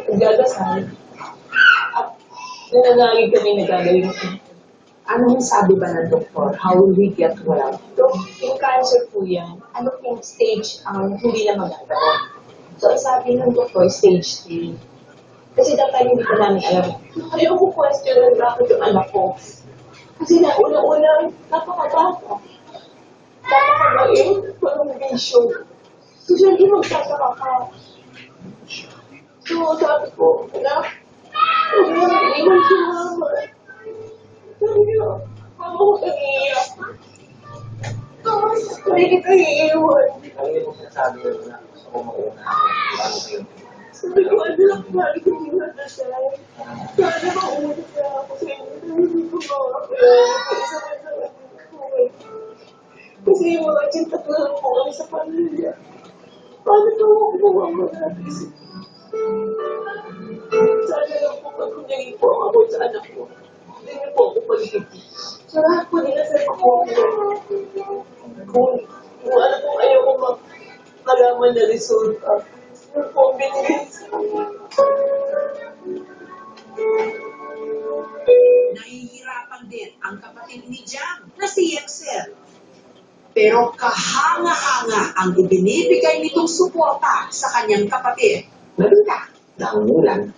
Nagdadasal. At nananagig kami nagagawin ko. Ano yung sabi ba ng doktor? How will we get well? Yung cancer po yan, ano pong stage ang hindi na magagawa. So, sabi ng doktor, stage 3. Kasi dati hindi pa namin alam. Ayaw ko question ng bakit yung anak ko. Kasi na una-una, napakabata. Napakabait, walang vision. So, siya hindi magtataka ka. So, sabi ko, anak, huwag mo na iniwan si mama. Sabi niya, mama ko nag-iiyak. Hindi kita iiwan. Ang iyong sinasabi ko na gusto ko mauna ako. Paano kayo? Sabi ko, anak, lagi ko minadasal. Sana mauna na ako sa inyo. Hindi ko isa ka sa buhay. Kasi yung mga tsinta ko lang po kami sa pamilya. Paano ito ako kumawama natin? Sana lang po pag naging po ako sa anak ko. Hindi niyo po ako paligid. Sa lahat po nila sa ko. Kung ano po ayaw ko malaman na resulta. Yun po ang binigay sa akin. Nahihirapan din ang kapatid ni Jam na si Excel. Pero kahanga-hanga ang ibinibigay nitong suporta sa kanyang kapatid. Nabita. Nangulan.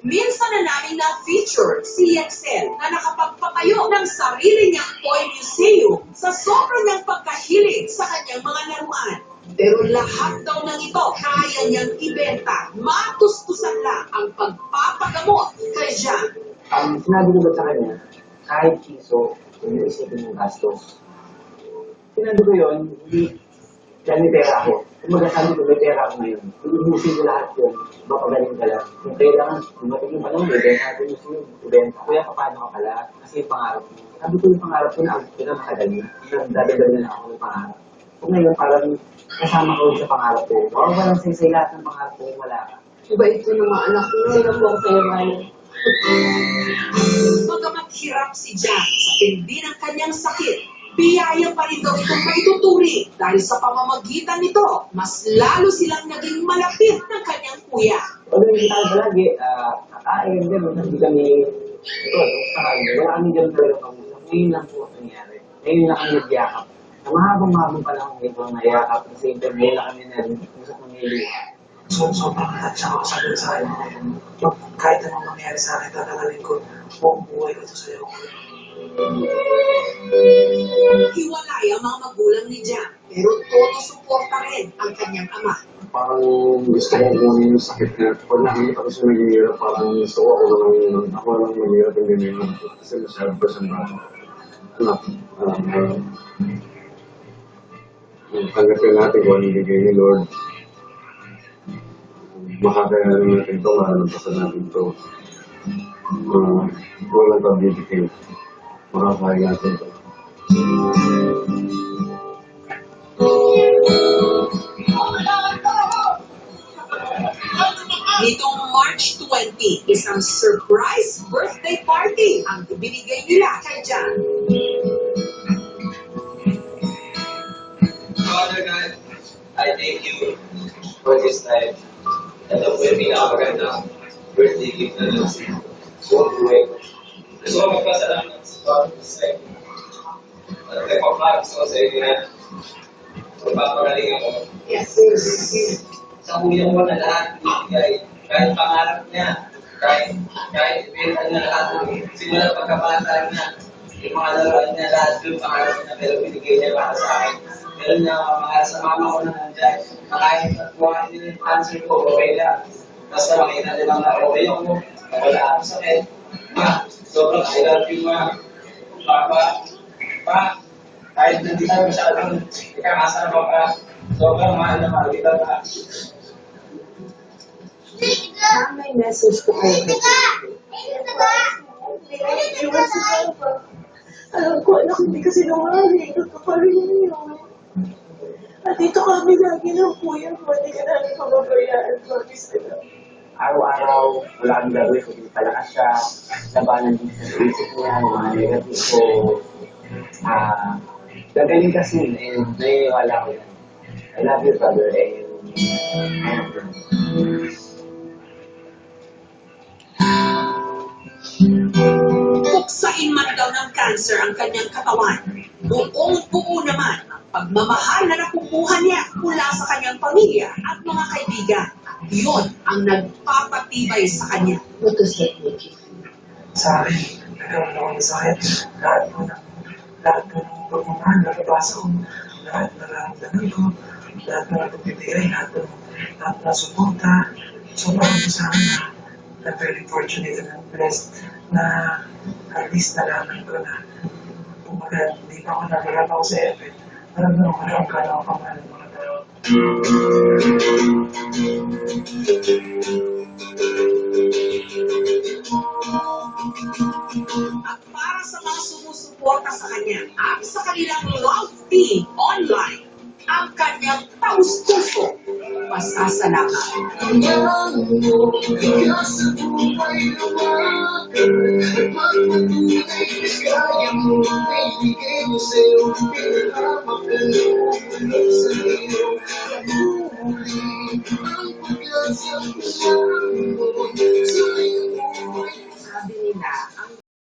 Minsan na namin na-feature si Excel na nakapagpatayo ng sarili niyang toy museum sa sobrang niyang pagkahilig sa kanyang mga laruan. Pero lahat daw ng ito kaya niyang ibenta. Matustusan lang ang pagpapagamot kay Jam. Sinabi ko ba sa kanya, kahit piso, hindi isipin yung gastos. Sinabi ko yun, hindi, dahil may pera ako. Kung magasabi ko, may pera ako ngayon. Ibubusin ko lahat yun, mapagaling ka lang. Kung kailangan, dumating yung panahon, ibenta natin yung ibenta. Kuya, paano ka pala? Kasi yung pangarap mo. Sabi ko yung pangarap ko na ang pinakamatagal na. Dadagdag na ako yung pangarap. Kung ngayon, parang kasama ko sa pangarap ko. Baka walang saysay lahat ng pangarap ko, wala ka. Iba ito ng mga anak ko. Sino po ang sa'yo ngayon? Bagamat hirap si Jam sa tindi ng kanyang sakit, biyaya pa rin daw itong maituturi dahil sa pamamagitan nito, mas lalo silang naging malapit ng kanyang kuya. Pag hindi tayo palagi, kakain, gano'n, hindi kami, ito, wala kami dyan talaga kamusap. Ngayon lang po ang nangyari. Ngayon lang kami nagyakap. Sa mahabang panahon ito ang nayakap, kasi ngayon lang kami nag-usap ng luha. Sobrang siya ako sabi sa akin, kahit anong mangyari sa akin, tatangalin ko, buong buhay ko ito sa'yo. Hiwalay ang mga magulang ni Jam, pero todo suporta rin ang kanyang ama. Parang gusto ko kunin yung sakit na pag nakikita ko siya naghihirap, parang gusto ko ako lang maghihirap yung ganyan. Kasi masyadong pa siyang tanggapin natin kung anong bigay ni Lord. Makakayanin natin ito, malalampasan natin ito. Walang pabibigay. Makakain natin ito. Nitong March 20, isang surprise birthday party ang ibinigay nila kay Jam. Father God, I thank you for this time. Ito po yung pinakaganda birthday gift na lang sa buong buhay. Gusto ko magpasalamat sa Father sa inyo. At nagpaparas ko sa inyo na magpapagaling ako. Yes. Sa kuya ko na lahat ibigay. Kahit pangarap niya, kahit ibenta niya lahat, simula pagkabata niya, yung mga laruan niya, lahat yung pangarap niya, pero binigay niya para sa akin. Meron niya mga sa mama ko na nandyan, na kahit buwan din yung cancer ko, okay lang. Basta makita nilang na okay ako, wala akong sakit. Ma, sobrang I love you, ma. Papa, pa, kahit hindi tayo masyadong ikakasama pa, sobrang mahal na mahal kita na. May message ko kayo. Alam ko, anak, hindi kasi nungaling. Ito pa rin yun. At dito kami lagi ng kuya mo. Hindi ka namin pamabayaan. Promise ka na. Araw-araw, wala kang gagawin, kung palakas siya, labanan din sa isip niya, yung mga negative ko. Gagaling kasi, and naiwala ko yan. I love you, brother, and daw ng cancer ang kanyang katawan. Buong-buo naman ang pagmamahal na nakukuha niya mula sa kanyang pamilya at mga kaibigan. Yun ang nagpapatibay sa kanya. What does that make you feel? Sa akin, nagkaroon ako ng sakit. Lahat po ng pagmamahal, nakabasa ko, lahat na nararamdaman ko, lahat na nagbibigay, lahat na suporta. Sobrang po sa akin na very fortunate and blessed na at least nalaman ko na kumaga, hindi pa ako nagarap ako sa effort. Naramdaman ko na ang kala ko pamahal ng mga tao. At para sa mga sumusuporta sa kanya at sa kanilang love team online, ang kanyang taus-puso pasasalamat. Sabi nila, ang